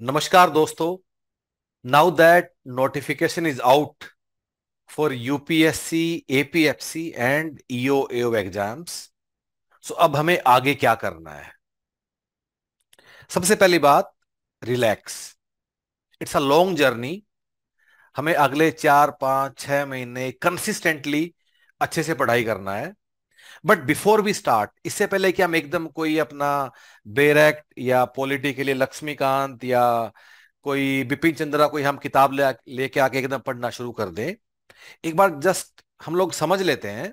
नमस्कार दोस्तों। Now that notification is out for UPSC, APFC and EO exams. So अब हमें आगे क्या करना है? सबसे पहली बात, relax. It's a long journey. हमें अगले 4 5 6 महीने कंसिस्टेंटली अच्छे से पढ़ाई करना है। बट बिफोर वी स्टार्ट, इससे पहले कि हम एकदम कोई अपना बेरेक्ट या पॉलिटिकली लक्ष्मीकांत या कोई बिपिन चंद्रा कोई हम किताब लेके आके एकदम पढ़ना शुरू कर दें, एक बार जस्ट हम लोग समझ लेते हैं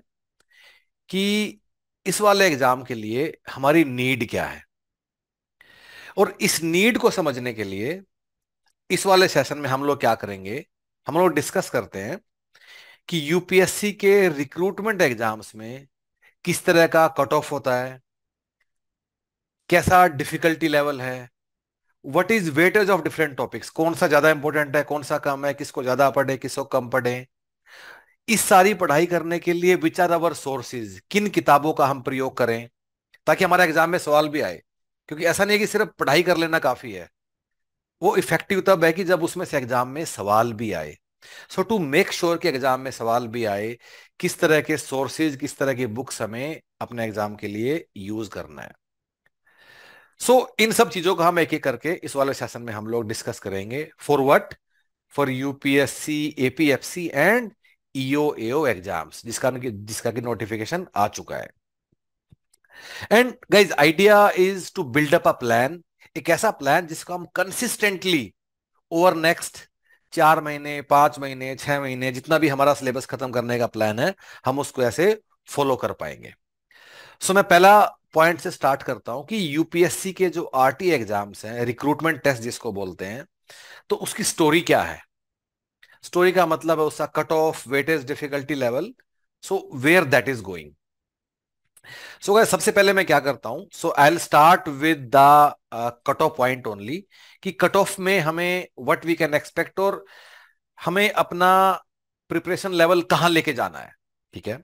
कि इस वाले एग्जाम के लिए हमारी नीड क्या है। और इस नीड को समझने के लिए इस वाले सेशन में हम लोग क्या करेंगे, हम लोग डिस्कस करते हैं कि यूपीएससी के रिक्रूटमेंट एग्जाम्स में किस तरह का कट ऑफ होता है, कैसा डिफिकल्टी लेवल है, what is weightage of different topics, कौन सा ज्यादा इंपॉर्टेंट है, कौन सा कम है, किसको ज्यादा पढ़े किसको कम पढ़े। इस सारी पढ़ाई करने के लिए विच आर अवर सोर्सेज, किन किताबों का हम प्रयोग करें ताकि हमारे एग्जाम में सवाल भी आए। क्योंकि ऐसा नहीं है कि सिर्फ पढ़ाई कर लेना काफी है, वो इफेक्टिव तब है कि जब उसमें से एग्जाम में सवाल भी आए। सो टू मेक श्योर कि एग्जाम में सवाल भी आए, किस तरह के सोर्सेज, किस तरह की बुक्स हमें अपने एग्जाम के लिए यूज करना है। इन सब चीजों का हम एक एक करके इस वाले सेशन में हम लोग डिस्कस करेंगे। For what? For UPSC, APFC and EO exams, जिसका जिसका की नोटिफिकेशन आ चुका है। And guys, idea is to build up a plan, एक ऐसा प्लान जिसको हम कंसिस्टेंटली ओवर नेक्स्ट 4 महीने, 5 महीने, 6 महीने, जितना भी हमारा सिलेबस खत्म करने का प्लान है, हम उसको ऐसे फॉलो कर पाएंगे। मैं पहला पॉइंट से स्टार्ट करता हूं कि यूपीएससी के जो आरटी एग्जाम्स हैं, रिक्रूटमेंट टेस्ट जिसको बोलते हैं, तो उसकी स्टोरी क्या है। स्टोरी का मतलब है उसका cut off, weightage, difficulty level, where that is going. Guys, सबसे पहले मैं क्या करता हूं, I will start with the cut off point only, कि कट ऑफ में हमें व्हाट वी कैन एक्सपेक्ट और हमें अपना प्रिपरेशन लेवल कहां लेके जाना है। ठीक है।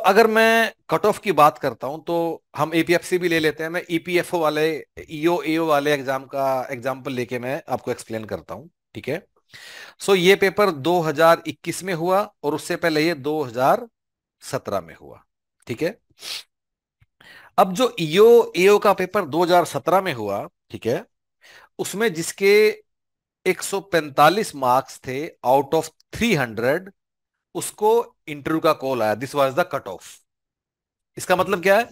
अगर मैं कट ऑफ की बात करता हूं तो हम एपीएफसी भी ले लेते हैं। मैं ईपीएफओ वाले, ईओ एओ वाले एग्जाम का एग्जांपल लेके मैं आपको एक्सप्लेन करता हूं। ठीक है। ये पेपर 2021 में हुआ और उससे पहले ये 2017 में हुआ। ठीक है। अब जो ईओ एओ का पेपर 2017 में हुआ, ठीक है, उसमें जिसके 145 मार्क्स थे आउट ऑफ 300, उसको इंटरव्यू का कॉल आया। This was the cut of. इसका मतलब क्या है?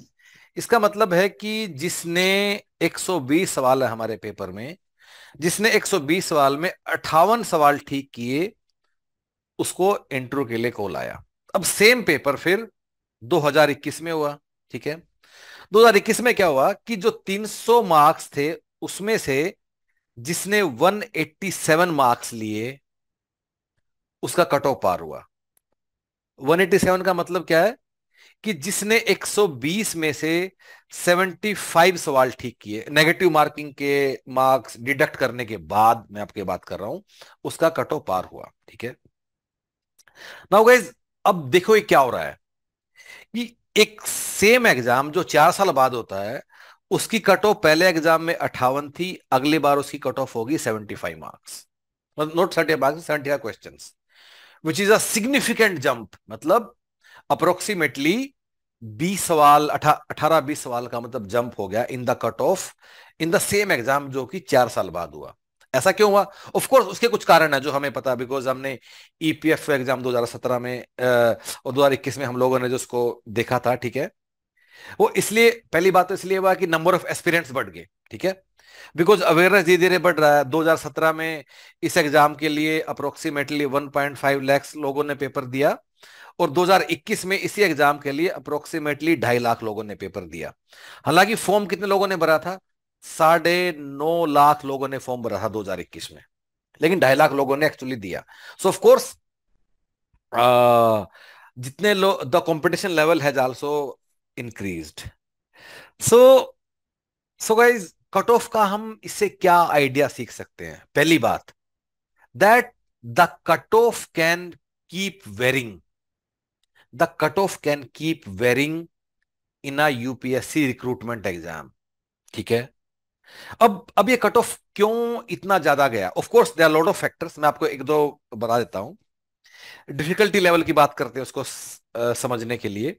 इसका मतलब है कि जिसने 120 सवाल है हमारे पेपर में, जिसने 120 सवाल में 58 सवाल ठीक किए, उसको इंटरव्यू के लिए कॉल आया। अब सेम पेपर फिर 2021 में हुआ। ठीक है। 2021 में क्या हुआ कि जो 300 मार्क्स थे उसमें से जिसने 187 मार्क्स लिए, उसका कट ऑफ पार हुआ। 187 का मतलब क्या है कि जिसने 120 में से 75 सवाल ठीक किए, नेगेटिव मार्किंग के मार्क्स डिडक्ट करने के बाद मैं आपके बात कर रहा हूं, उसका कट ऑफ पार हुआ। ठीक है। नाउ गाइस, अब देखो ये क्या हो रहा है कि एक सेम एग्जाम जो 4 साल बाद होता है, उसकी कट ऑफ पहले एग्जाम में 58 थी, अगली बार उसकी कट ऑफ होगी 75 marks. Note 30 marks, 75 question, which is a significant jump. मतलब अप्रोक्सीमेटली 20 सवाल, 18 20 सवाल का मतलब जंप हो गया in the cut off, in the same exam जो कि 4 साल बाद हुआ। ऐसा क्यों हुआ? ऑफ कोर्स उसके कुछ कारण है जो हमें पता, बिकॉज हमने ईपीएफ एग्जाम 2017 में और 2021 में हम लोगों ने जो उसको देखा था। ठीक है। वो इसलिए, पहली बात तो इसलिए हुआ कि नंबर ऑफ एस्पिरेंट्स बढ़ गए। ठीक है। बिकॉज अवेयरनेस धीरे धीरे बढ़ रहा है। 2017 में इस एग्जाम के लिए अप्रोक्सीमेटली 1.5 लाख लोगों ने पेपर दिया और 2021 में इसी एग्जाम के लिए अप्रोक्सीमेटली 2.5 लाख लोगों ने पेपर दिया। हालांकि फॉर्म कितने लोगों ने भरा था? 9.5 लाख लोगों ने फॉर्म भरा था 2021 में, लेकिन 2.5 लाख लोगों ने एक्चुअली दिया। ऑफ कोर्स जितने लोग, the competition level has also increased. So guys, cut off का हम इससे क्या आइडिया सीख सकते हैं? पहली बात, that the cut off can keep varying, the cut off can keep varying in a UPSC recruitment exam. ठीक है। अब ये कट ऑफ क्यों इतना ज्यादा गया? Of course there are lot of factors, मैं आपको एक दो बता देता हूं। डिफिकल्टी लेवल की बात करते हैं उसको समझने के लिए,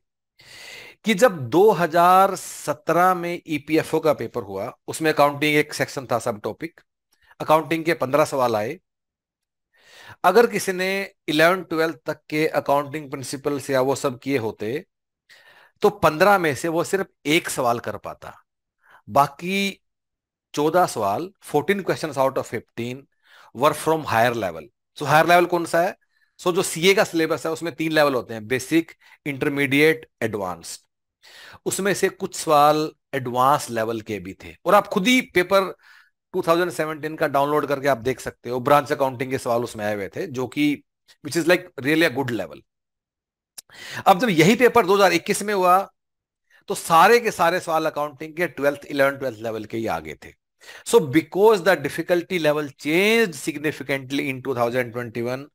कि जब 2017 में ईपीएफओ का पेपर हुआ, उसमें अकाउंटिंग एक सेक्शन था, सब टॉपिक, अकाउंटिंग के 15 सवाल आए। अगर किसी ने 11 12 तक के अकाउंटिंग प्रिंसिपल्स या वो सब किए होते, तो 15 में से वो सिर्फ एक सवाल कर पाता। बाकी 14 सवाल, 14 question out of 15 were from higher level. So higher level कौन सा है? सो जो सीए का सिलेबस है उसमें 3 लेवल होते हैं, बेसिक, इंटरमीडिएट, एडवांस्ड। उसमें से कुछ सवाल एडवांस लेवल के भी थे, और आप खुद ही पेपर 2017 का डाउनलोड करके आप देख सकते हो, ब्रांच अकाउंटिंग के सवाल उसमें आए हुए थे, जो कि which is like really a good level. अब जब यही पेपर 2021 में हुआ, तो सारे के सारे सवाल अकाउंटिंग के 11th 12th लेवल के ही आगे थे। So because the difficulty level change significantly in 2021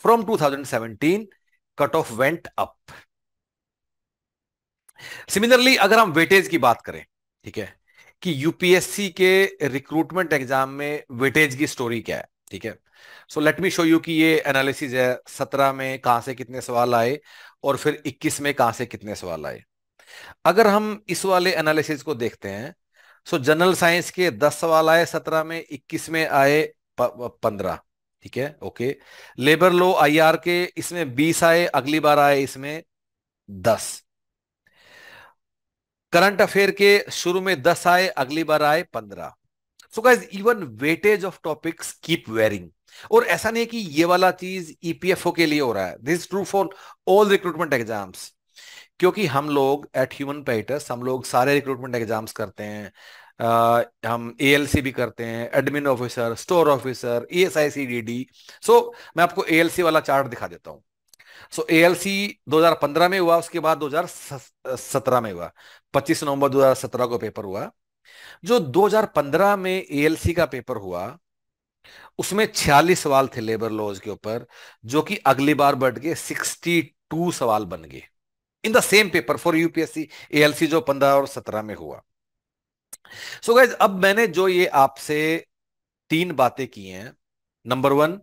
from 2017, cut off went up. Similarly अगर हम वेटेज की बात करें, ठीक है, कि यूपीएससी के रिक्रूटमेंट एग्जाम में वेटेज की स्टोरी क्या है, ठीक है। So let me show you कि ये एनालिसिस है, 17 में कहां से कितने सवाल आए और फिर 21 में कहां से कितने सवाल आए। अगर हम इस वाले एनालिसिस को देखते हैं, सो जनरल साइंस के 10 सवाल आए 17 में, 21 में आए 15, ठीक है, ओके। लेबर लॉ आईआर के इसमें 20 आए, अगली बार आए इसमें 10। करंट अफेयर के शुरू में 10 आए, अगली बार आए 15। So guys, even weightage of topics keep varying. और ऐसा नहीं है कि ये वाला चीज ईपीएफओ के लिए हो रहा है, this true for all recruitment exams. क्योंकि हम लोग एट ह्यूमन पेटर्स, हम लोग सारे रिक्रूटमेंट एग्जाम्स करते हैं। हम एएलसी भी करते हैं, एडमिन ऑफिसर, स्टोर ऑफिसर, ईएसआईसीडीडी। सो मैं आपको एएलसी वाला चार्ट दिखा देता हूँ। सो एएलसी 2015 में हुआ, उसके बाद 2017 में हुआ, 25 नवंबर 2017 को पेपर हुआ। जो 2015 में एएलसी का पेपर हुआ, उसमें 46 सवाल थे लेबर लॉज के ऊपर, जो कि अगली बार बढ़ के 62 सवाल बन गए in the same paper for UPSC ALC, जो 15 और 17 में हुआ। सो गाइज, अब मैंने जो ये आपसे 3 बातें की हैं, नंबर 1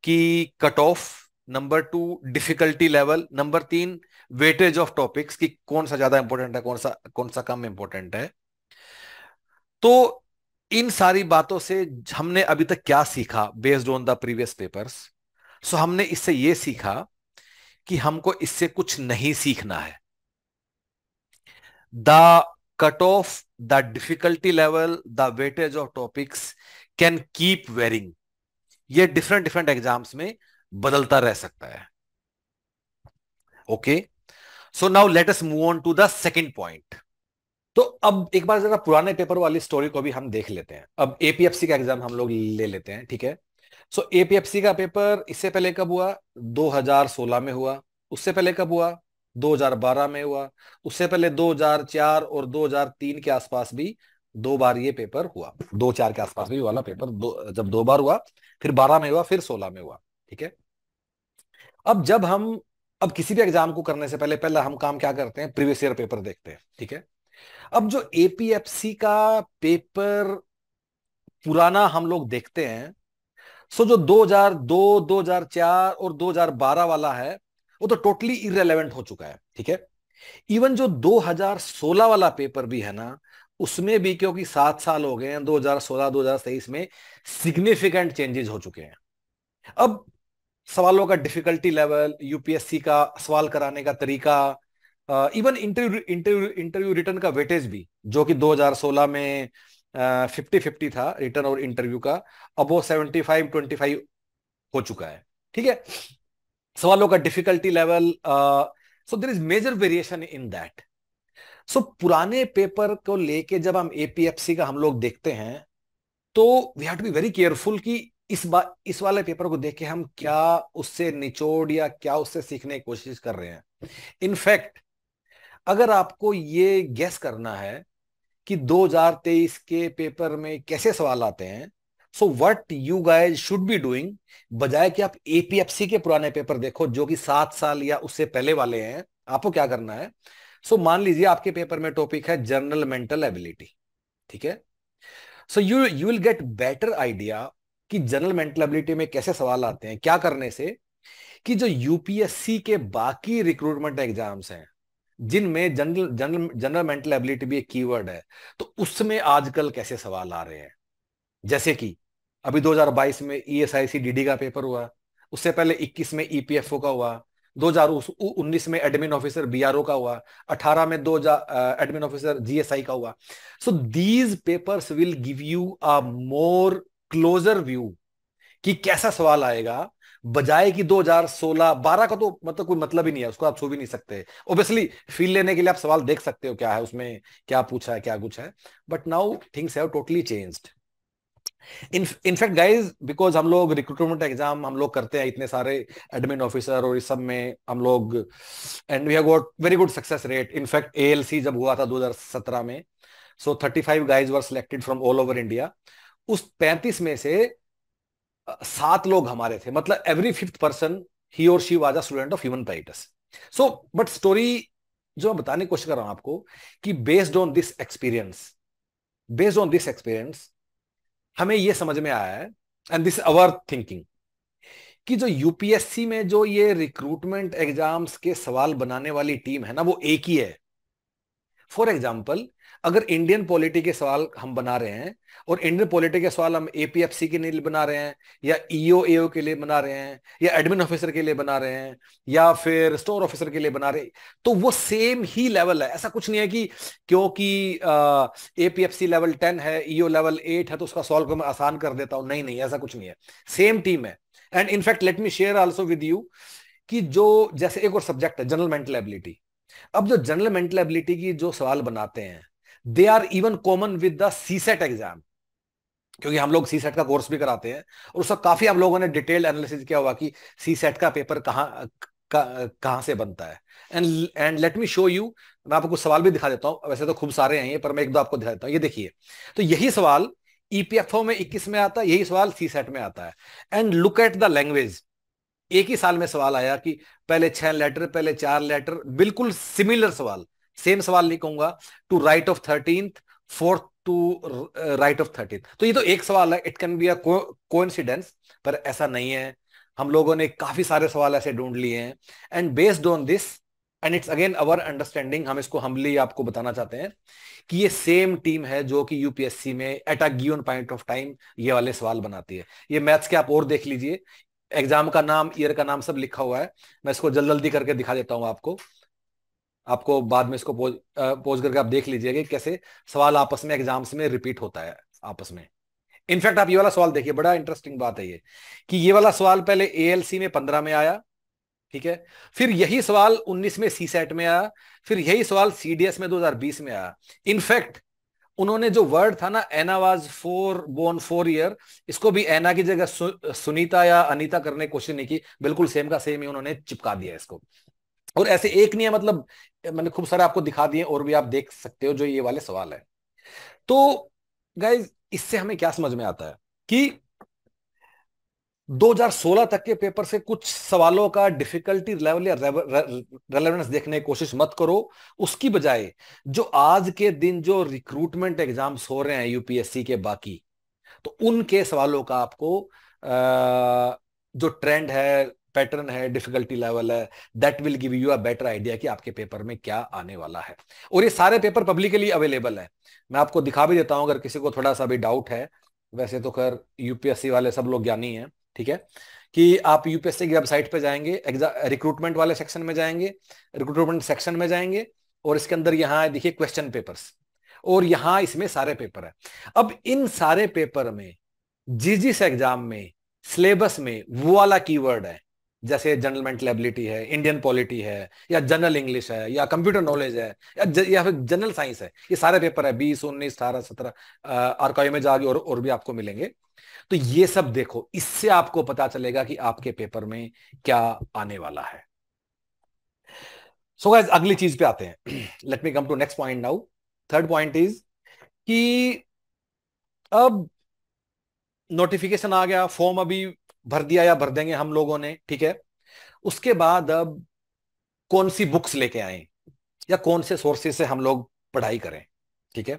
की cut off, number 2 difficulty level, number 3 weightage of topics, कि कौन सा ज्यादा इंपॉर्टेंट है, कौन सा कम इंपॉर्टेंट है। तो इन सारी बातों से हमने अभी तक क्या सीखा based on the previous papers? So हमने इससे ये सीखा कि हमको इससे कुछ नहीं सीखना है। The cut off, the difficulty level, the weightage of topics can keep varying. ये डिफरेंट डिफरेंट एग्जाम्स में बदलता रह सकता है। Okay, so now let us move on to the second point. तो अब एक बार जरा पुराने पेपर वाली स्टोरी को भी हम देख लेते हैं। अब एपीएफसी का एग्जाम हम लोग ले लेते हैं, ठीक है। सो एपीएफसी का पेपर इससे पहले कब हुआ? 2016 में हुआ। उससे पहले कब हुआ? 2012 में हुआ। उससे पहले 2004 और 2003 के आसपास भी 2 बार ये पेपर हुआ। 2004 के आसपास भी वाला पेपर जब 2 बार हुआ, फिर 12 में हुआ, फिर 16 में हुआ, ठीक है। अब जब हम अब किसी भी एग्जाम को करने से पहले पहला हम काम क्या करते हैं? प्रीवियस ईयर पेपर देखते हैं, ठीक है। अब जो एपीएफसी का पेपर पुराना हम लोग देखते हैं, सो जो 2002, 2004 और 2012 वाला है, वो तो टोटली इररेलेवेंट हो चुका है, ठीक है। इवन जो 2016 वाला पेपर भी है ना, उसमें भी क्योंकि 7 साल हो गए हैं, 2016 2023 में सिग्निफिकेंट चेंजेस हो चुके हैं। अब सवालों का डिफिकल्टी लेवल, यूपीएससी का सवाल कराने का तरीका, even interview interview interview return का वेटेज भी, जो कि 2016 में 50-50 था रिटर्न और इंटरव्यू का, अब वो 75-25 हो चुका है, ठीक है। सवालों का difficulty level, so there is major variation in that. So पुराने पेपर को लेके जब हम एपीएफसी का हम लोग देखते हैं, तो we have to be very careful कि इस वाले पेपर को देख के हम क्या उससे निचोड़ या क्या उससे सीखने की कोशिश कर रहे हैं। इनफैक्ट अगर आपको ये गेस करना है कि 2023 के पेपर में कैसे सवाल आते हैं, so what you guys should be doing, बजाय कि आप एपीएफसी के पुराने पेपर देखो जो कि 7 साल या उससे पहले वाले हैं, आपको क्या करना है? सो मान लीजिए आपके पेपर में टॉपिक है जनरल मेंटल एबिलिटी, ठीक है। So you will get better idea कि जनरल मेंटल एबिलिटी में कैसे सवाल आते हैं, क्या करने से कि जो यूपीएससी के बाकी रिक्रूटमेंट एग्जाम्स हैं जिनमें general general general mental ability भी एक कीवर्ड है, तो उसमें आजकल कैसे सवाल आ रहे हैं। जैसे कि अभी 2022 में ईएसआईसी डीडी का पेपर हुआ, उससे पहले 21 में ईपीएफओ का हुआ, 2019 में एडमिन ऑफिसर बीआरओ का हुआ, 18 में 2000 एडमिन ऑफिसर जीएसआई का हुआ। So these papers will give you a more closer view कि कैसा सवाल आएगा, बजाय कि 2016 12 का तो मतलब कोई मतलब ही नहीं है, उसको आप छू भी नहीं सकते। ऑब्वियसली फील लेने के लिए आप सवाल देख सकते हो क्या है उसमें, क्या पूछा है, क्या कुछ है, but now things have totally changed. In fact guys, because हम लोग रिक्रूटमेंट एग्जाम हम लोग करते हैं इतने सारे एडमिन ऑफिसर और इस सब में हम लोग, and we have got very good success rate. In fact ALC जब हुआ था 2017 में, so 35 guys were selected from all over India. उस 35 में से 7 लोग हमारे थे, मतलब एवरी फिफ्थ पर्सन ही और she was a student of human parasites. So but story जो मैं बताने की कोशिश कर रहा हूं आपको कि बेस्ड ऑन दिस एक्सपीरियंस हमें यह समझ में आया है, एंड दिस अवर थिंकिंग, कि जो यूपीएससी में जो ये रिक्रूटमेंट एग्जाम्स के सवाल बनाने वाली टीम है ना, वो एक ही है। फॉर एग्जाम्पल, अगर इंडियन पॉलिटी के सवाल हम बना रहे हैं और इंडियन पॉलिटी के सवाल हम एपीएफसी के लिए बना रहे हैं, या ईओ एओ के लिए बना रहे हैं, या एडमिन ऑफिसर के लिए बना रहे हैं, या फिर स्टोर ऑफिसर के लिए बना रहे हैं, तो वो सेम ही लेवल है। ऐसा कुछ नहीं है कि क्योंकि एपीएफसी लेवल 10 है, ईओ लेवल 8 है, तो उसका सॉल्व को मैं आसान कर देता हूं। नहीं नहीं, ऐसा कुछ नहीं है, सेम टीम है। And in fact let me share also with you कि जो जैसे एक और सब्जेक्ट है जनरल मेंटल एबिलिटी। अब जो जनरल मेंटल एबिलिटी की जो सवाल बनाते हैं, they are even common with the CSAT exam, क्योंकि हम लोग सीसेट का कोर्स भी कराते हैं और उसका काफी हम लोगों ने डिटेल्ड एनालिसिस किया हुआ कि सीसेट का पेपर कहां से बनता है। And let me show you, मैं आपको कुछ सवाल भी दिखा देता हूं, वैसे तो खूब सारे हैं ये, पर मैं एक दो आपको दिखा देता हूं। ये देखिए, तो यही सवाल ईपीएफओ में 21 में आता है, यही सवाल सीसेट में आता है। And look at the language, एक ही साल में सवाल आया कि पहले 6 लेटर, पहले 4 लेटर, बिल्कुल सिमिलर सवाल, सेम सवाल नहीं कहूंगा, to write off 13th, fourth to write off 13th। तो ये तो एक सवाल है, it can be a coincidence, पर ऐसा नहीं है। हम लोगों ने काफी सारे सवाल ऐसे ढूंढ लिए हैं, and based on this, and it's again our understanding, हम इसको हम्बली आपको बताना चाहते हैं कि ये सेम टीम है जो कि यूपीएससी में at a given point of time ये वाले सवाल बनाती है। ये मैथ्स के आप और देख लीजिए, एग्जाम का नाम, ईयर का नाम सब लिखा हुआ है। मैं इसको जल्दी जल्दी करके दिखा देता हूं आपको, आपको बाद में इसको पोज करके आप देख लीजिएगा कि कैसे सवाल आपस में एग्जाम्स में रिपीट होता है आपस में। इनफैक्ट आप ये वाला सवाल देखिए, बड़ा इंटरेस्टिंग बात है ये, कि ये वाला सवाल पहले एएलसी में 15 में आया, ठीक है, फिर यही सवाल 19 में सीसेट में आया, फिर यही सवाल सीडीएस में 2020 में आया। इनफैक्ट उन्होंने जो वर्ड था ना, एना वाज 4 ईयर, इसको भी एना की जगह सुनीता या अनीता करने की कोशिश नहीं की, बिल्कुल सेम का सेम ही उन्होंने चिपका दिया इसको। और ऐसे एक नहीं है, मतलब मैंने खूब सारे आपको दिखा दिए और भी आप देख सकते हो जो ये वाले सवाल है। तो गाइज, इससे हमें क्या समझ में आता है कि 2016 तक के पेपर से कुछ सवालों का डिफिकल्टी लेवल या रेलेवेंस देखने की कोशिश मत करो। उसकी बजाय जो आज के दिन जो रिक्रूटमेंट एग्जाम्स हो रहे हैं यूपीएससी के बाकी, तो उनके सवालों का आपको जो ट्रेंड है, पैटर्न है, डिफिकल्टी लेवल है, that will give you a better idea कि आपके पेपर में क्या आने वाला है। और ये सारे पेपर पब्लिकली अवेलेबल है, मैं आपको दिखा भी देता हूं अगर किसी को थोड़ा सा भी डाउट है। वैसे तो खैर यूपीएससी वाले सब लोग ज्ञानी हैं, ठीक है, कि आप यूपीएससी की वेबसाइट पे जाएंगे, रिक्रूटमेंट वाले सेक्शन में जाएंगे, रिक्रूटमेंट सेक्शन में जाएंगे, और इसके अंदर यहाँ देखिए क्वेश्चन पेपर्स, और यहां इसमें सारे पेपर है। अब इन सारे पेपर में जिस जिस एग्जाम में सिलेबस में वो वाला कीवर्ड है, जैसे जनरल मेंटल एबिलिटी है, इंडियन पॉलिटी है, या जनरल इंग्लिश है, या कंप्यूटर नॉलेज है, या फिर जनरल साइंस है, ये सारे पेपर है 20, 19, 18, 17, आर्काइव में जाके और भी आपको मिलेंगे। तो ये सब देखो, इससे आपको पता चलेगा कि आपके पेपर में क्या आने वाला है। सो गाइस, अगली चीज पे आते हैं। Let me come to next point now. Third point is कि अब नोटिफिकेशन आ गया, फॉर्म अभी भर दिया या भर देंगे हम लोगों ने, ठीक है, उसके बाद अब कौन सी बुक्स लेके आए या कौन से सोर्सेज से हम लोग पढ़ाई करें, ठीक है।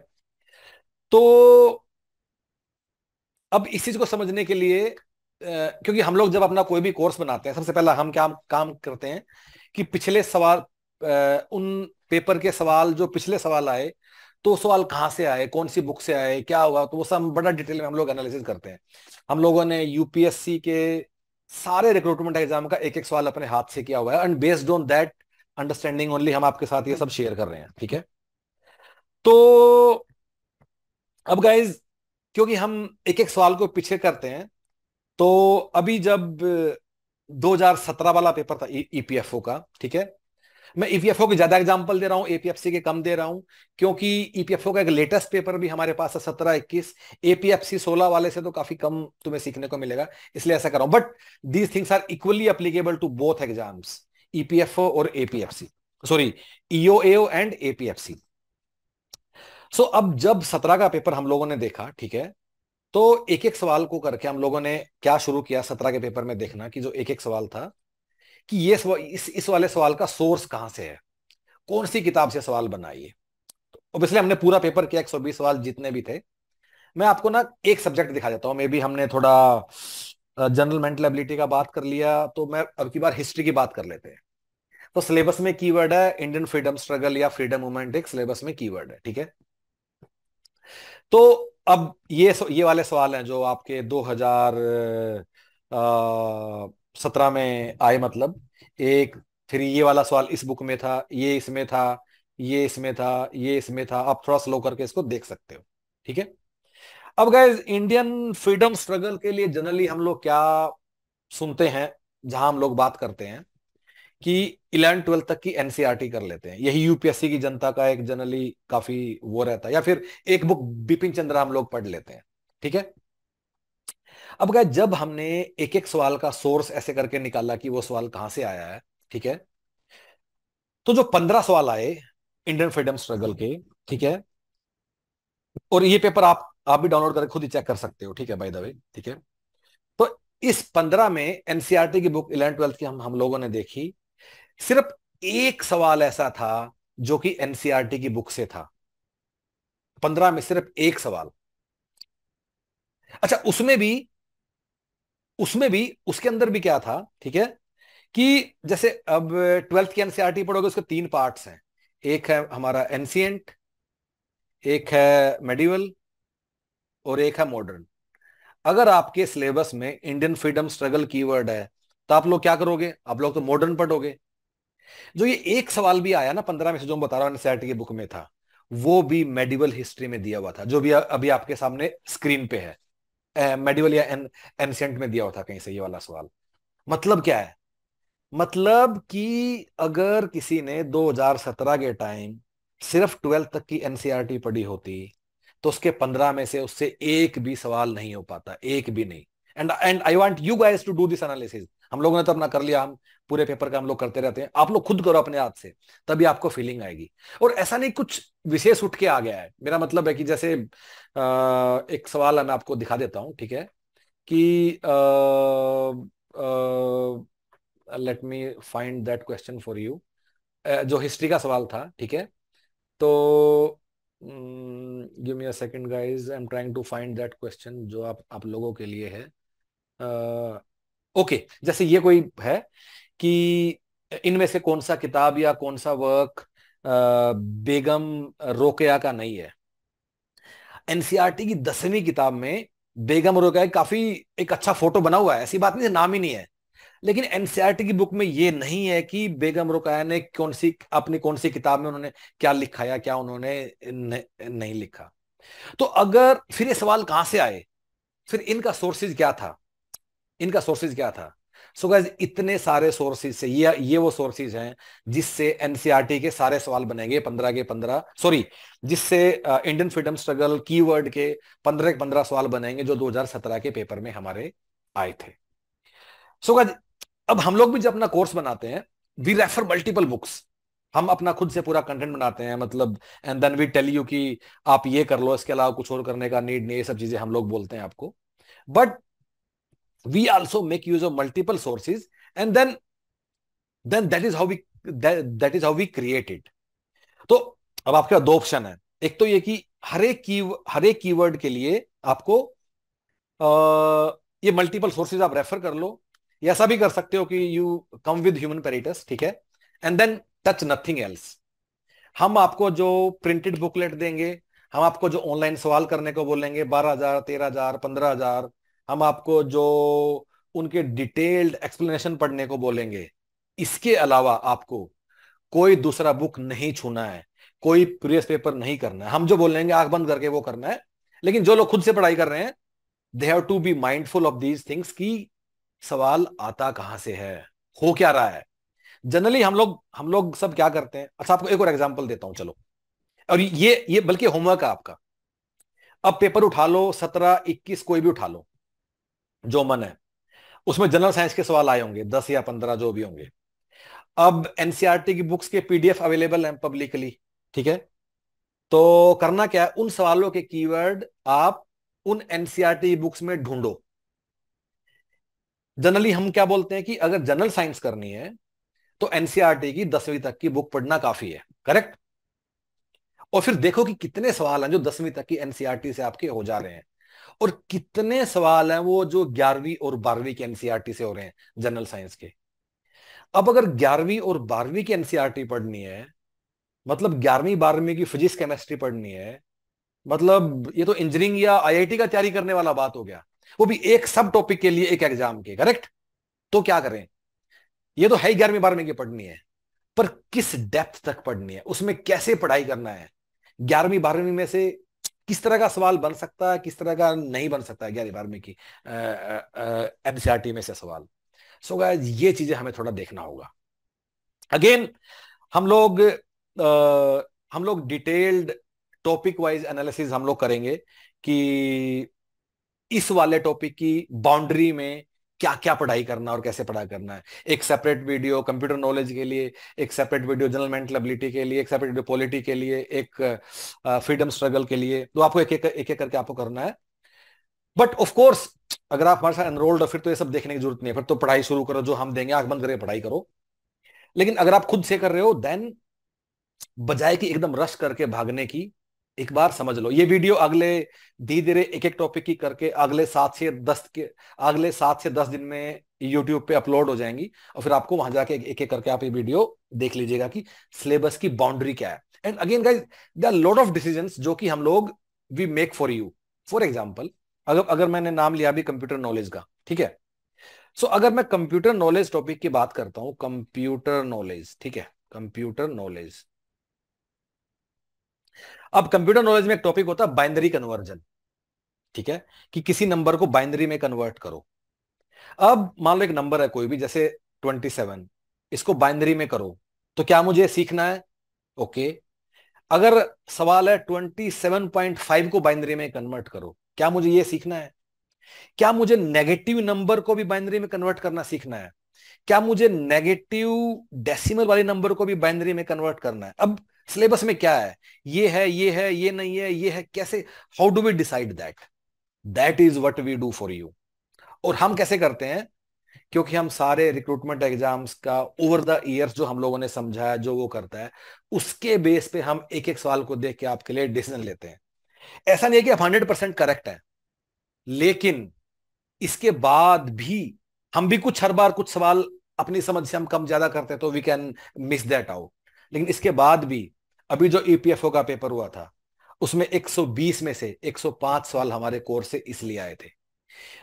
तो अब इस चीज को समझने के लिए क्योंकि हम लोग जब अपना कोई भी कोर्स बनाते हैं, सबसे पहला हम क्या काम करते हैं कि पिछले सवाल, उन पेपर के सवाल जो पिछले सवाल आए, तो सवाल कहाँ से आए, कौन सी बुक से आए, क्या हुआ, तो वो सब बड़ा डिटेल में हम लोग एनालिसिस करते हैं। हम लोगों ने यूपीएससी के सारे रिक्रूटमेंट एग्जाम का एक एक सवाल अपने हाथ से किया हुआ है, and based on that understanding only हम आपके साथ ये सब शेयर कर रहे हैं, ठीक है। तो अब गाइज, क्योंकि हम एक एक सवाल को पीछे करते हैं, तो अभी जब 2017 वाला पेपर था ईपीएफओ का, ठीक है, मैं ईपीएफओ के ज्यादा एग्जांपल दे रहा हूं, एपीएफसी के कम दे रहा हूं, क्योंकि ईपीएफओ का एक लेटेस्ट पेपर भी हमारे पास है 17-21, एपीएफसी 16 वाले से तो काफी कम तुम्हें सीखने को मिलेगा, इसलिए ऐसा कर रहा हूं। But these things are equally applicable to both exams, EPFO और APFC, sorry, EOAO and APFC. सो अब जब 17 का पेपर हम लोगों ने देखा, ठीक है, तो एक एक सवाल को करके हम लोगों ने क्या शुरू किया 17 के पेपर में देखना, कि जो एक एक सवाल था, कि ये इस वाले सवाल का सोर्स कहां से है, कौन सी किताब से सवाल बनाई है। ऑब्वियसली हमने पूरा पेपर किया, 120 सवाल जितने भी थे। मैं आपको ना एक सब्जेक्ट दिखा देता हूं, मे बी हमने थोड़ा जनरल मेंटल एबिलिटी का बात कर लिया, तो मैं अब की बार हिस्ट्री की बात कर लेते हैं। तो सिलेबस में कीवर्ड है इंडियन फ्रीडम स्ट्रगल या फ्रीडम मूवमेंट, एक सिलेबस में कीवर्ड है, ठीक है। तो अब ये वाले सवाल हैं जो आपके 2017 में आए, मतलब एक, फिर ये वाला सवाल इस बुक में था, ये इसमें था, ये इसमें था, ये इसमें था। आप थोड़ा स्लो करके इसको देख सकते हो, ठीक है। अब गाइस, इंडियन फ्रीडम स्ट्रगल के लिए जनरली हम लोग क्या सुनते हैं, जहां हम लोग बात करते हैं कि 11th-12th तक की एनसीईआरटी कर लेते हैं, यही यूपीएससी की जनता का एक जनरली काफी वो रहता है, या फिर एक बुक बिपिन चंद्रा हम लोग पढ़ लेते हैं, ठीक है। अब गाइस, जब हमने एक एक सवाल का सोर्स ऐसे करके निकाला कि वो सवाल कहां से आया है, ठीक है, तो जो 15 सवाल आए इंडियन फ्रीडम स्ट्रगल के, ठीक है, और ये पेपर आप भी डाउनलोड करके खुद ही चेक कर सकते हो, ठीक है, बाय द वे, ठीक है। तो इस 15 में एनसीईआरटी की बुक 11th-12th की हम लोगों ने देखी, सिर्फ एक सवाल ऐसा था जो कि एनसीईआरटी की बुक से था, 15 में सिर्फ एक सवाल। अच्छा, उसमें भी उसके अंदर भी क्या था, ठीक है, कि जैसे अब 12th की एनसीईआरटी पढ़ोगे, उसके 3 पार्ट्स हैं। एक है हमारा एंशिएंट, एक है मेडिवल, और एक है मॉडर्न। अगर आपके सिलेबस में इंडियन फ्रीडम स्ट्रगल कीवर्ड है, तो आप लोग क्या करोगे, आप लोग तो मॉडर्न पढ़ोगे। जो ये एक सवाल भी आया ना 15 में से, जो मैं बता रहा हूँ एनसीईआरटी की बुक में था, वो भी मेडिवल हिस्ट्री में दिया हुआ था, जो भी अभी आपके सामने स्क्रीन पे है, मेडिवल या एंशिएंट में दिया हुआ था कहीं से ये वाला सवाल। मतलब क्या है, मतलब कि अगर किसी ने 2017 के टाइम सिर्फ 12th तक की एनसीईआरटी पढ़ी होती, तो उसके 15 में से उससे एक भी सवाल नहीं हो पाता, एक भी नहीं। And I want you guys to do this analysis. हम लोगों ने तो अपना कर लिया, हम पूरे पेपर का हम लोग करते रहते हैं, आप लोग खुद करो अपने हाथ से, तभी आपको फीलिंग आएगी। और ऐसा नहीं कुछ विशेष उठ के आ गया है, मेरा मतलब है कि जैसे एक सवाल है, मैं आपको दिखा देता हूं, ठीक है, कि let me find that question for you, जो हिस्ट्री का सवाल था, ठीक है। तो give me a second guys, I am trying to find that question जो आप लोगों के लिए है। ओके, जैसे ये कोई है कि इनमें से कौन सा किताब या कौन सा वर्क बेगम रोकेया का नहीं है। एनसीईआरटी की 10वीं किताब में बेगम रोकेया काफी एक अच्छा फोटो बना हुआ है, ऐसी बात नहीं, नाम ही नहीं है। लेकिन एनसीईआरटी की बुक में ये नहीं है कि बेगम रोकाया ने कौन सी किताब में उन्होंने क्या लिखा या क्या उन्होंने नहीं लिखा। तो अगर फिर ये सवाल कहां से आए, फिर इनका सोर्सेज क्या था। सो गाइस, इतने सारे सोर्सेज से, ये वो सोर्सेज हैं जिससे एनसीईआरटी के सारे सवाल बनेंगे, 15 के 15, सॉरी, जिससे इंडियन फ्रीडम स्ट्रगल कीवर्ड के 15 के 15 सवाल बनेंगे जो 2017 के पेपर में हमारे आए थे। सो गाइस, अब हम लोग भी जब अपना कोर्स बनाते हैं, वी रेफर मल्टीपल बुक्स, हम अपना खुद से पूरा कंटेंट बनाते हैं, मतलब, and then we tell you कि आप ये कर लो, इसके अलावा कुछ और करने का नीड नहीं, ये सब चीजें हम लोग बोलते हैं आपको। But we also make use of multiple sources, and then that is how we create it. तो अब आपके पास 2 ऑप्शन है, एक तो ये कि हर एक कीवर्ड के लिए आपको ये मल्टीपल सोर्सेज आप रेफर कर लो, या ऐसा भी कर सकते हो कि यू कम विद ह्यूमन पेरिटस, ठीक है, and then touch nothing else. हम आपको जो प्रिंटेड बुकलेट देंगे, हम आपको जो ऑनलाइन सवाल करने को बोलेंगे, 12,000, 13,000, 15,000, हम आपको जो उनके डिटेल्ड एक्सप्लेनेशन पढ़ने को बोलेंगे, इसके अलावा आपको कोई दूसरा बुक नहीं छूना है, कोई प्रीवियस पेपर नहीं करना है। हम जो बोलेंगे आंख बंद करके वो करना है। लेकिन जो लोग खुद से पढ़ाई कर रहे हैं, they have to be mindful of these things कि सवाल आता कहां से है, हो क्या रहा है। जनरली हम लोग सब क्या करते हैं, अच्छा आपको एक और एग्जांपल देता हूं चलो, और ये बल्कि होमवर्क है आपका। अब पेपर उठा लो, 17, 21 कोई भी उठा लो, जो मन है, उसमें जनरल साइंस के सवाल आए होंगे 10 या 15 जो भी होंगे। अब एनसीईआरटी की बुक्स के पीडीएफ अवेलेबल हैं पब्लिकली, ठीक है। तो करना क्या है, उन सवालों के कीवर्ड आप उन एनसीईआरटी बुक्स में ढूंढो। जनरली हम क्या बोलते हैं कि अगर जनरल साइंस करनी है तो एनसीईआरटी की 10वीं तक की बुक पढ़ना काफी है, करेक्ट। और फिर देखो कि कितने सवाल हैं जो 10वीं तक की एनसीईआरटी से आपके हो जा रहे हैं, और कितने सवाल हैं वो जो 11वीं और 12वीं की एनसीईआरटी से हो रहे हैं जनरल साइंस के। अब अगर 11वीं और 12वीं की एनसीईआरटी पढ़नी है, मतलब 11वीं 12वीं की फिजिक्स केमिस्ट्री पढ़नी है, मतलब ये तो इंजीनियरिंग या आईआईटी का तैयारी करने वाला बात हो गया, वो भी एक सब टॉपिक के लिए, एक एग्जाम के, करेक्ट। तो क्या करें, ये तो है ही 11वीं 12वीं की पढ़नी है, पर किस डेप्थ तक पढ़नी है, उसमें कैसे पढ़ाई करना है, 11वीं 12वीं में से किस तरह का सवाल बन सकता है, किस तरह का नहीं बन सकता है 11वीं 12वीं की एनसीईआरटी में से सवाल। सो गाइस ये चीजें हमें थोड़ा देखना होगा। अगेन हम लोग हम लोग डिटेल्ड टॉपिक वाइज एनालिसिस हम लोग करेंगे कि इस वाले टॉपिक की बाउंड्री में क्या क्या पढ़ाई करना और कैसे पढ़ाई करना है। एक सेपरेट वीडियो कंप्यूटर नॉलेज के लिए, एक separate video general mental ability के लिए, एक सेपरेट वीडियो पॉलिटी के लिए, एक फ्रीडम स्ट्रगल के लिए। तो आपको एक एक करके आपको करना है। बट ऑफ कोर्स अगर आप हमारे साथ एनरोल्ड हो फिर तो ये सब देखने की जरूरत नहीं है, फिर तो पढ़ाई शुरू करो, जो हम देंगे आंख बंद करके पढ़ाई करो। लेकिन अगर आप खुद से कर रहे हो देन, बजाय कि एकदम रश करके भागने की, एक बार समझ लो ये वीडियो अगले धीरे धीरे एक एक टॉपिक की करके अगले 7 से 10 दिन में यूट्यूब पे अपलोड हो जाएंगी। और फिर आपको वहां जाके एक एक करके आप ये वीडियो देख लीजिएगा कि सिलेबस की बाउंड्री क्या है। And again guys, there are lot of decisions जो कि हम लोग we make for you. For example, अगर अगर मैंने नाम लिया अभी कंप्यूटर नॉलेज का, ठीक है। सो अगर मैं कंप्यूटर नॉलेज टॉपिक की बात करता हूं, कंप्यूटर नॉलेज, ठीक है, कंप्यूटर नॉलेज। अब कंप्यूटर नॉलेज में एक टॉपिक होता है बाइनरी कन्वर्जन, ठीक है, कि किसी नंबर को बाइनरी में कन्वर्ट करो। अब मान लो एक नंबर है कोई भी, जैसे 27, इसको बाइनरी में करो, तो क्या मुझे सीखना है? ओके। अगर सवाल है 27.5 को बाइनरी में कन्वर्ट करो, क्या मुझे ये सीखना है? क्या मुझे नेगेटिव नंबर को भी बाइनरी में कन्वर्ट करना सीखना है? क्या मुझे नेगेटिव डेसिमल वाले नंबर को भी बाइनरी में कन्वर्ट करना है? अब सिलेबस में क्या है, ये है, ये है, ये नहीं है, ये है, कैसे, how do we decide that? That is what we do for you. और हम कैसे करते हैं, क्योंकि हम सारे रिक्रूटमेंट एग्जाम्स का ओवर द ईयर्स जो हम लोगों ने समझा है, जो वो करता है, उसके बेस पे हम एक एक सवाल को देख के आपके लिए डिसीजन लेते हैं। ऐसा नहीं है कि आप 100% करेक्ट है, लेकिन इसके बाद भी हम भी कुछ, हर बार कुछ सवाल अपनी समझ से हम कम ज्यादा करते हैं तो we can miss that out. लेकिन इसके बाद भी अभी जो ईपीएफओ का पेपर हुआ था, उसमें 120 में से 105 सवाल हमारे कोर्स से इसलिए आए थे।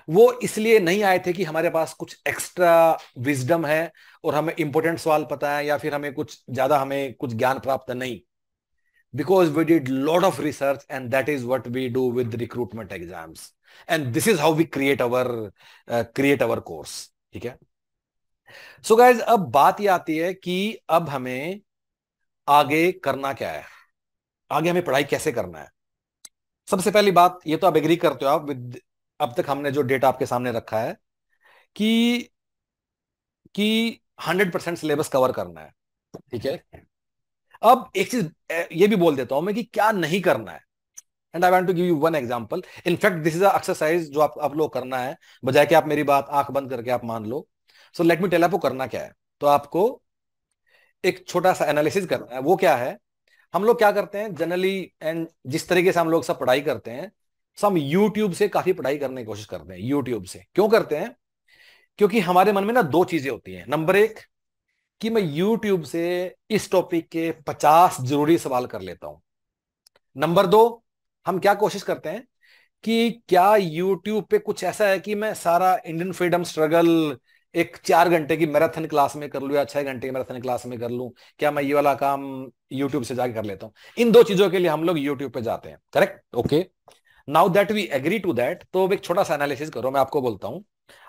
वो इसलिए नहीं आए थे कि हमारे पास कुछ एक्स्ट्रा विजडम है और हमें इंपॉर्टेंट सवाल पता है, या फिर हमें कुछ ज्यादा, हमें कुछ ज्ञान प्राप्त नहीं। Because we did lot of research and that is what we do with recruitment exams, and this is how we create our course, ठीक है। सो गाइज अब बात ये आती है कि अब हमें आगे करना क्या है, आगे हमें पढ़ाई कैसे करना है। सबसे पहली बात, ये तो आप एग्री करते हो आप विद, अब तक हमने जो डेटा आपके सामने रखा है कि 100% सिलेबस कवर करना है, ठीक है। अब एक चीज ये भी बोल देता हूं मैं कि क्या नहीं करना है, and I want to give you one example. In fact this is a exercise जो आप लोग करना है, बजाय कि आप मेरी बात आंख बंद करके आप मान लो। सो लेट मी टेल आपको करना क्या है। तो आपको एक छोटा सा एनालिसिस करना है। वो क्या है, हम लोग क्या करते हैं जनरली, एंड जिस तरीके से हम लोग सब पढ़ाई करते हैं, सो हम यूट्यूब से काफी पढ़ाई करने की कोशिश करते हैं। यूट्यूब से क्यों करते हैं? क्योंकि हमारे मन में ना दो चीजें होती हैं। नंबर एक, कि मैं यूट्यूब से इस टॉपिक के 50 जरूरी सवाल कर लेता हूं। नंबर दो, हम क्या कोशिश करते हैं कि क्या यूट्यूब पे कुछ ऐसा है कि मैं सारा इंडियन फ्रीडम स्ट्रगल एक 4 घंटे की मैराथन क्लास में कर लूं या 6 घंटे की मैराथन क्लास में कर लूं। क्या मैं ये वाला काम यूट्यूब से जाके कर लेता हूं? इन दो चीजों के लिए हम लोग यूट्यूब पे जाते हैं। Correct? Okay. Now that we agree to that, तो अब एक छोटा सा एनालिसिस करो, मैं आपको बोलता हूं।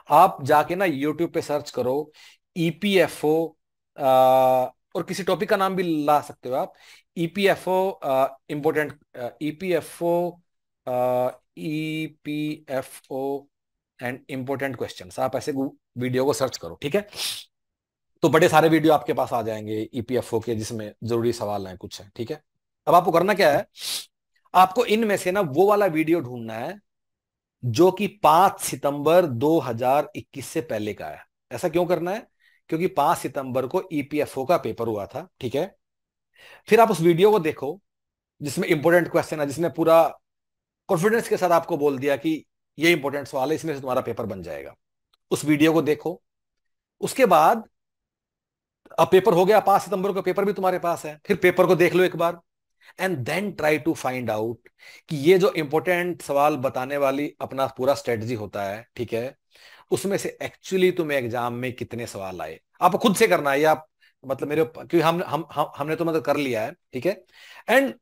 आप जाके ना यूट्यूब पे सर्च करो ईपीएफओ, और किसी टॉपिक का नाम भी ला सकते हो आप। EPFO important, EPFO, EPFO and important questions, आप ऐसे वीडियो को सर्च करो, ठीक है? तो बड़े सारे वीडियो आपके पास आ जाएंगे ईपीएफओ के, जिसमें जरूरी सवाल हैं कुछ है, ठीक है? अब आपको करना क्या है, आपको इनमें से ना वो वाला वीडियो ढूंढना है जो कि 5 सितंबर 2021 से पहले का है। ऐसा क्यों करना है? क्योंकि 5 सितंबर को ईपीएफओ का पेपर हुआ था, ठीक है? फिर आप उस वीडियो को देखो जिसमें इंपॉर्टेंट क्वेश्चन है, जिसने पूरा कॉन्फिडेंस के साथ आपको बोल दिया कि ये इंपॉर्टेंट सवाल है, इसमें से तुम्हारा पेपर बन जाएगा। उस वीडियो को देखो। उसके बाद अब पेपर हो गया, 5 सितंबर को पेपर भी तुम्हारे पास है, फिर पेपर को देख लो एक बार, and then try to find out कि ये जो इंपॉर्टेंट सवाल बताने वाली अपना पूरा स्ट्रेटजी होता है, ठीक है, उसमें से एक्चुअली तुम्हें एग्जाम में कितने सवाल आए। आप खुद से करना है, या आप मतलब मेरे, क्योंकि हमने तो मतलब कर लिया है, ठीक है? एंड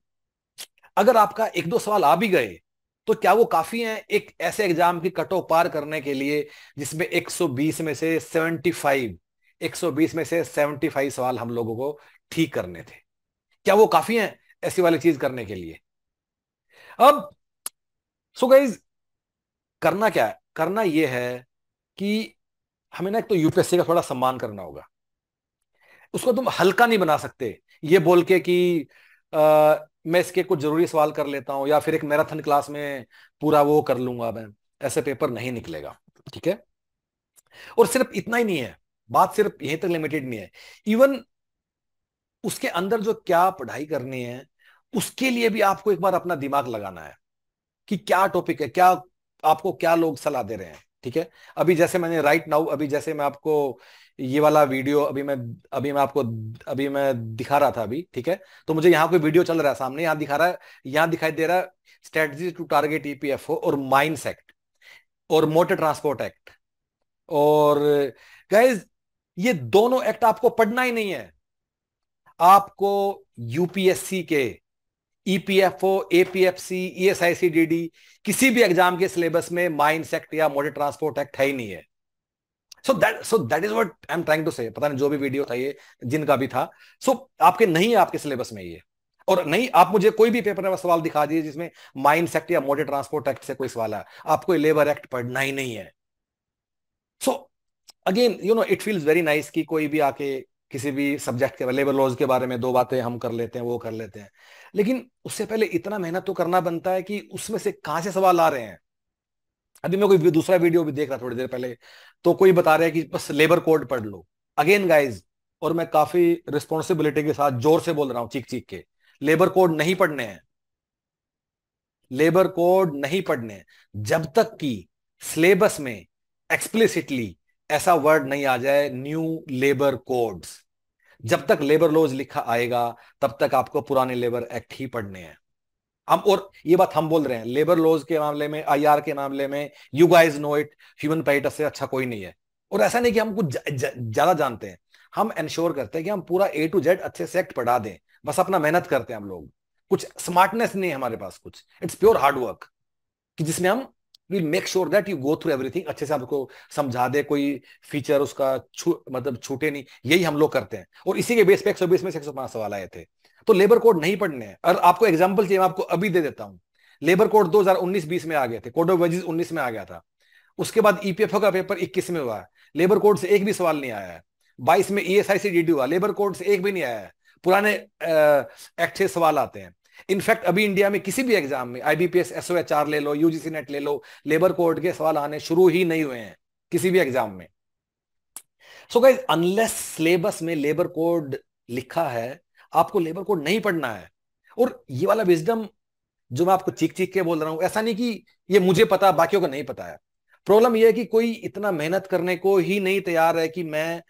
अगर आपका एक दो सवाल आ भी गए तो क्या वो काफी हैं एक ऐसे एग्जाम की कटो पार करने के लिए जिसमें 120 में से 75, 120 में से 75 सवाल हम लोगों को ठीक करने थे? क्या वो काफी हैं ऐसी वाली चीज करने के लिए? अब सो गाइज, करना क्या है? करना ये है कि हमें ना एक तो यूपीएससी का थोड़ा सम्मान करना होगा। उसको तुम हल्का नहीं बना सकते ये बोल के कि मैं इसके कुछ जरूरी सवाल कर लेता हूं या फिर एक मैराथन क्लास में पूरा वो कर लूंगा मैं। ऐसे पेपर नहीं निकलेगा, ठीक है? और सिर्फ इतना ही नहीं है, बात सिर्फ यहीं तक लिमिटेड नहीं है। इवन उसके अंदर जो क्या पढ़ाई करनी है उसके लिए भी आपको एक बार अपना दिमाग लगाना है कि क्या टॉपिक है, क्या आपको क्या लोग सलाह दे रहे हैं, ठीक है? अभी जैसे मैंने राइट नाउ, अभी जैसे मैं आपको ये वाला वीडियो अभी मैं आपको अभी मैं दिखा रहा था अभी, ठीक है? तो मुझे यहाँ कोई वीडियो चल रहा है सामने, यहाँ दिखा रहा है, यहाँ दिखाई दे रहा है स्ट्रेटजी टू टारगेट ईपीएफओ और माइंस एक्ट और मोटर ट्रांसपोर्ट एक्ट। और गाइज, ये दोनों एक्ट आपको पढ़ना ही नहीं है। आपको यूपीएससी के ईपीएफओ, एपीएफसी, ईएसआईसीडीडी, किसी भी एग्जाम के सिलेबस में माइंस एक्ट या मोटर ट्रांसपोर्ट एक्ट है ही नहीं है। So that is what I am trying to say. पता नहीं जो भी वीडियो था ये, जिनका भी था, आपके नहीं है, आपके सिलेबस में ये। और नहीं, आप मुझे कोई भी पेपर में सवाल दिखा दीजिए जिसमें माइंस एक्ट या मोटर ट्रांसपोर्ट एक्ट से कोई सवाल है, आपको लेबर एक्ट पढ़ना ही नहीं है। So again it feels very nice कि कोई भी आके किसी भी सब्जेक्ट के लेबर लॉज के बारे में दो बातें हम कर लेते हैं, वो कर लेते हैं, लेकिन उससे पहले इतना मेहनत तो करना बनता है कि उसमें से कहां से सवाल आ रहे हैं। अभी मैं कोई दूसरा वीडियो भी देख रहा थोड़ी देर पहले, तो कोई बता रहा है कि बस लेबर कोड पढ़ लो। अगेन गाइज, और मैं काफी रिस्पॉन्सिबिलिटी के साथ जोर से बोल रहा हूं, चीख चीख के, लेबर कोड नहीं पढ़ने हैं। लेबर कोड नहीं पढ़ने हैं जब तक कि सिलेबस में एक्सप्लिसिटली ऐसा वर्ड नहीं आ जाए न्यू लेबर कोड्स। जब तक लेबर लॉज लिखा आएगा तब तक आपको पुराने लेबर एक्ट ही पढ़ने हैं। हम, और ये बात हम बोल रहे हैं लेबर लॉज के मामले में, आईआर के मामले में, you guys know it, human right से अच्छा कोई नहीं है। और ऐसा नहीं कि हम कुछ ज्यादा जानते हैं, हम इंश्योर करते हैं कि हम पूरा ए टू जेड अच्छे से एक्ट पढ़ा दें। बस अपना मेहनत करते हैं हम लोग, कुछ स्मार्टनेस नहीं है हमारे पास, कुछ इट्स प्योर हार्ड वर्क कि जिसमें हम will make sure that you go through everything, अच्छे से आपको समझा दे, कोई फीचर उसका मतलब छूटे नहीं, यही हम लोग करते हैं। और इसी के बेस पे 120 में से 105 सवाल आए थे। तो लेबर कोड नहीं पढ़ने हैं। और आपको एग्जांपल चाहिए, मैं आपको अभी दे देता हूं। लेबर कोड 2019-20 में आ गए थे, कोड ऑफ वेजेस 19 में आ गया था। उसके बाद ईपीएफओ का पेपर 21 में हुआ है, लेबर कोड से एक भी सवाल नहीं आया है। 22 में ईएसआईसीडीडी हुआ, लेबर कोड से एक भी नहीं आया है। पुराने एक्ट से सवाल आते हैं। इनफैक्ट अभी इंडिया में किसी भी एग्जाम में, आईबीपीएस, एसओएचआर ले लो, यूजीसी नेट ले लो, लेबर कोड के सवाल आने शुरू ही नहीं हुए हैं किसी भी एग्जाम में। सो गाइस, अनलेस सिलेबस में लेबर कोड लिखा है, आपको लेबर कोड नहीं पढ़ना है। और ये वाला विजडम जो मैं आपको चीख चीख के बोल रहा हूं, ऐसा नहीं कि ये मुझे पता बाकियों को नहीं पता है। प्रॉब्लम यह है कि कोई इतना मेहनत करने को ही नहीं तैयार है कि मैं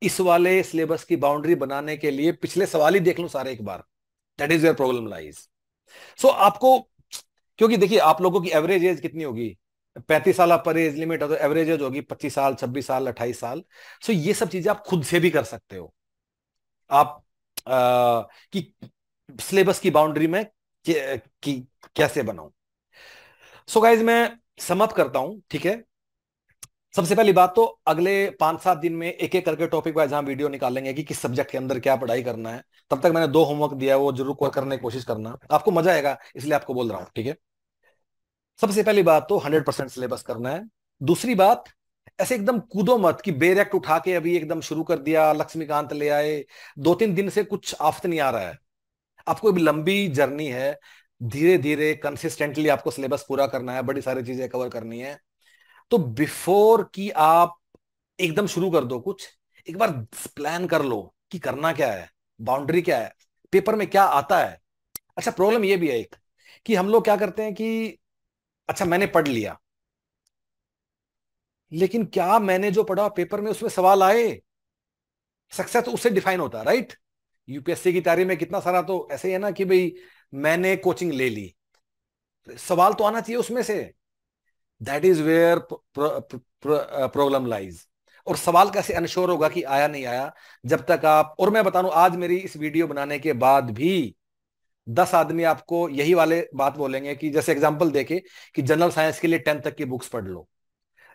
इस वाले सिलेबस की बाउंड्री बनाने के लिए पिछले सवाल ही देख लूं सारे एक बार। That is where problem lies. So आपको, क्योंकि देखिए आप लोगों की एवरेज एज कितनी होगी, 35 साल अपर एज लिमिट है, तो एवरेज एज होगी 25 साल, 26 साल, 28 साल। सो ये सब चीजें आप खुद से भी कर सकते हो। आप कि सिलेबस की बाउंड्री में कि कैसे बनाऊं। सो गाइज मैं समअप करता हूं, ठीक है। सबसे पहली बात तो अगले 5-7 दिन में एक एक करके टॉपिक वाइज हम वीडियो निकालेंगे कि किस सब्जेक्ट के अंदर क्या पढ़ाई करना है। तब तक मैंने 2 होमवर्क दिया है, वो जरूर करने की कोशिश करना, आपको मजा आएगा इसलिए आपको बोल रहा हूं, ठीक है। सबसे पहली बात तो 100% सिलेबस करना है। दूसरी बात, ऐसे एकदम कूदो मत कि बेरेक्ट उठा के अभी एकदम शुरू कर दिया, लक्ष्मीकांत ले आए, 2-3 दिन से कुछ आफत नहीं आ रहा है। आपको एक लंबी जर्नी है, धीरे धीरे कंसिस्टेंटली आपको सिलेबस पूरा करना है, बड़ी सारी चीजें कवर करनी है। तो बिफोर कि आप एकदम शुरू कर दो कुछ, एक बार प्लान कर लो कि करना क्या है, बाउंड्री क्या है, पेपर में क्या आता है। अच्छा प्रॉब्लम ये भी है एक, कि हम लोग क्या करते हैं कि अच्छा मैंने पढ़ लिया, लेकिन क्या मैंने जो पढ़ा पेपर में उसमें सवाल आए। सक्सेस तो उससे डिफाइन होता है, राइट। यूपीएससी की तैयारी में कितना सारा तो ऐसे ही है ना कि भाई मैंने कोचिंग ले ली, सवाल तो आना चाहिए उसमें से। That is where problem lies. और सवाल कैसे अनश्योर होगा कि आया नहीं आया, जब तक आप, और मैं बता दूं आज मेरी इस वीडियो बनाने के बाद भी 10 आदमी आपको यही वाले बात बोलेंगे कि जैसे एग्जांपल देके कि जनरल साइंस के लिए 10th तक की बुक्स पढ़ लो,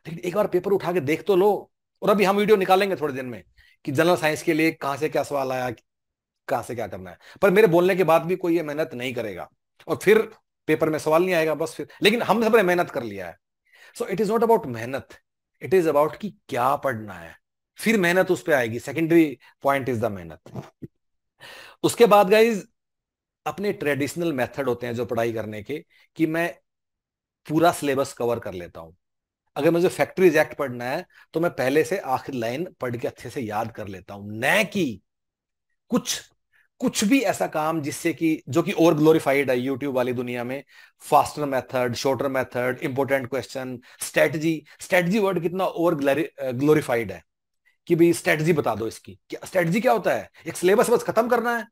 लेकिन एक बार पेपर उठा के देख तो लो। और अभी हम वीडियो निकालेंगे थोड़े दिन में कि जनरल साइंस के लिए कहां से क्या सवाल आया, कहां से क्या करना है। पर मेरे बोलने के बाद भी कोई ये मेहनत नहीं करेगा, और फिर पेपर में सवाल नहीं आएगा बस फिर। लेकिन हम सबने मेहनत कर लिया है। So it is not about मेहनत, इट इज अबाउट कि क्या पढ़ना है, फिर मेहनत उस पर आएगी। सेकेंडरी पॉइंट इज द मेहनत। उसके बाद गाइज अपने ट्रेडिशनल मेथड होते हैं जो पढ़ाई करने के, कि मैं पूरा सिलेबस कवर कर लेता हूं। अगर मुझे फैक्ट्रीज एक्ट पढ़ना है तो मैं पहले से आखिरी लाइन पढ़ के अच्छे से याद कर लेता हूं, न कि कुछ कुछ भी ऐसा काम जिससे कि जो कि और ग्लोरीफाइड है यूट्यूब वाली दुनिया में। Faster method, shorter method, important question, strategy. Strategy word कितना और ग्लोरीफाइड है कि भाई स्ट्रेटजी बता दो इसकी क्या। स्ट्रेटजी क्या होता है, एक सिलेबस बस खत्म करना है।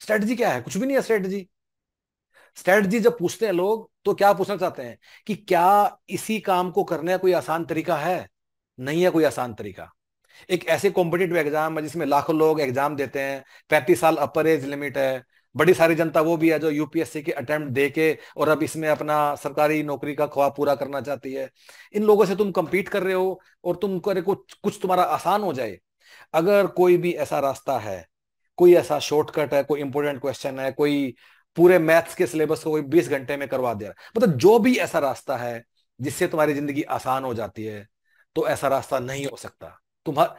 स्ट्रेटजी क्या है, कुछ भी नहीं है स्ट्रेटजी। स्ट्रेटजी जब पूछते हैं लोग तो क्या पूछना चाहते हैं कि क्या इसी काम को करने का कोई आसान तरीका है। नहीं है कोई आसान तरीका। एक ऐसे कॉम्पिटेटिव एग्जाम है जिसमें लाखों लोग एग्जाम देते हैं, 35 साल अपर एज लिमिट है, बड़ी सारी जनता वो भी है जो यूपीएससी के अटेम्प्ट दे के और अब इसमें अपना सरकारी नौकरी का ख्वाब पूरा करना चाहती है। इन लोगों से तुम compete कर रहे हो और तुम करे कुछ कुछ तुम्हारा आसान हो जाए। अगर कोई भी ऐसा रास्ता है, कोई ऐसा शॉर्टकट है, कोई इंपॉर्टेंट क्वेश्चन है, कोई पूरे मैथ्स के सिलेबस को कोई 20 घंटे में करवा दे रहा है, मतलब जो भी ऐसा रास्ता है जिससे तुम्हारी जिंदगी आसान हो जाती है, तो ऐसा रास्ता नहीं हो सकता। तुम्हारा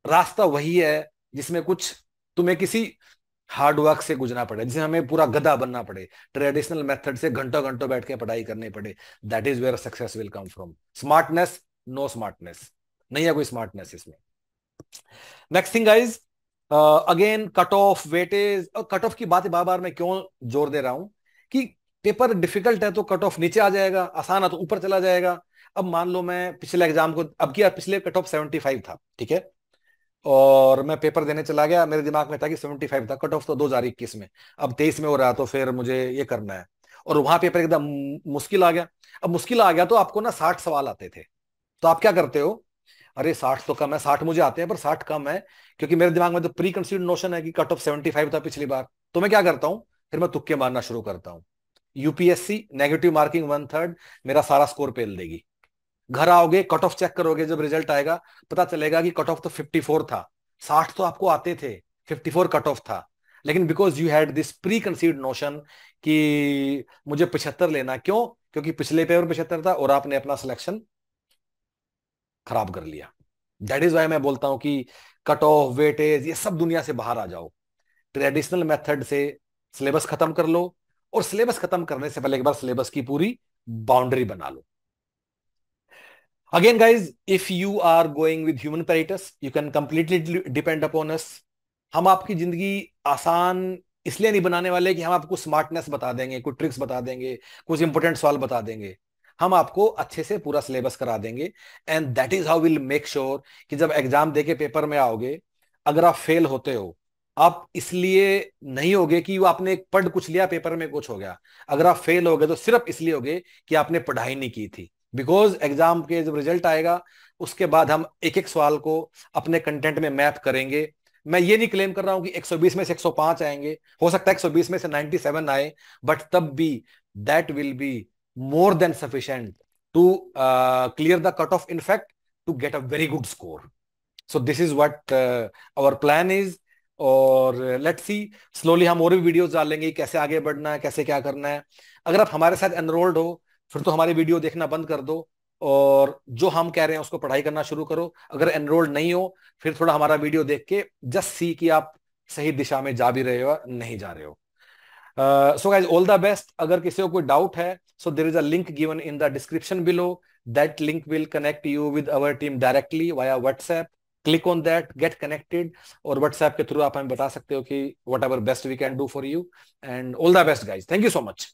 रास्ता वही है जिसमें कुछ तुम्हें किसी हार्ड वर्क से गुजरना पड़े, जिसमें हमें पूरा गधा बनना पड़े, ट्रेडिशनल मेथड से घंटों घंटों बैठ के पढ़ाई करनी पड़े। That is where success will come from. Smartness, no smartness, नहीं है कोई स्मार्टनेस इसमें। Next thing guys, again cut off weightage. और कट ऑफ की बात बार बार मैं क्यों जोर दे रहा हूं कि पेपर डिफिकल्ट है तो कट ऑफ नीचे आ जाएगा, आसान है तो ऊपर चला जाएगा। अब मान लो मैं पिछले एग्जाम को, अब किया पिछले कट ऑफ 75 था, ठीक है, और मैं पेपर देने चला गया, मेरे दिमाग में था कि 75 था कट ऑफ तो 2021 में, अब 23 में हो रहा तो फिर मुझे ये करना है। और वहां पेपर एकदम मुश्किल आ गया। अब मुश्किल आ गया तो आपको ना 60 सवाल आते थे, तो आप क्या करते हो, अरे 60 तो कम है, 60 मुझे आते हैं पर 60 कम है, क्योंकि मेरे दिमाग में तो प्री कंसीड नोशन है कि कट ऑफ 75 था पिछली बार। तो मैं क्या करता हूं, फिर मैं तुक्के मारना शुरू करता हूं। यूपीएससी नेगेटिव मार्किंग 1/3 मेरा सारा स्कोर पेल देगी। घर आओगे, कट ऑफ चेक करोगे, जब रिजल्ट आएगा पता चलेगा कि कट ऑफ तो 54 था, 60 तो आपको आते थे, 54 कट ऑफ था। लेकिन because you had this pre कंसीड notion कि मुझे 75 लेना, क्यों, क्योंकि पिछले पेपर 75 था और आपने अपना सिलेक्शन खराब कर लिया। दैट इज वाई मैं बोलता हूं कि कट ऑफ, वेटेज, ये सब दुनिया से बाहर आ जाओ, ट्रेडिशनल मेथड से सिलेबस खत्म कर लो, और सिलेबस खत्म करने से पहले एक बार सिलेबस की पूरी बाउंड्री बना लो। Again, guys, if you are going with human apparatus, you can completely depend upon us. हम आपकी जिंदगी आसान इसलिए नहीं बनाने वाले कि हम आपको स्मार्टनेस बता देंगे, कुछ ट्रिक्स बता देंगे, कुछ इंपोर्टेंट सवाल बता देंगे। हम आपको अच्छे से पूरा सिलेबस करा देंगे, and that is how will make sure कि जब एग्जाम देके पेपर में आओगे, अगर आप फेल होते हो, आप इसलिए नहीं होगे कि वो आपने पढ़ कुछ लिया, पेपर में कुछ हो गया। अगर आप फेल हो गए तो सिर्फ इसलिए होगे कि आपने पढ़ाई नहीं की थी। बिकॉज एग्जाम के जब रिजल्ट आएगा, उसके बाद हम एक एक सवाल को अपने कंटेंट में मैप करेंगे। मैं ये नहीं क्लेम कर रहा हूं कि 120 में से 105 आएंगे, हो सकता है 120 में से 97 आए, बट तब भी that will be more than sufficient to clear the cut off, in fact to get a very good score. So this is what our plan is. और लेट्स सी, स्लोली हम और भी वीडियोस डालेंगे, कैसे आगे बढ़ना है, कैसे क्या करना है। अगर आप हमारे साथ एनरोल्ड हो, फिर तो हमारी वीडियो देखना बंद कर दो, और जो हम कह रहे हैं उसको पढ़ाई करना शुरू करो। अगर एनरोल्ड नहीं हो, फिर थोड़ा हमारा वीडियो देख के जस्ट सी कि आप सही दिशा में जा भी रहे हो या नहीं जा रहे हो। So guys, all the best. अगर किसी को कोई डाउट है, so there is a link given in the description below. That link will connect you with our team directly via WhatsApp. Click on that, get connected, और WhatsApp के through आप हमें बता सकते हो कि whatever best we can do for you. And all the best guys, thank you so much.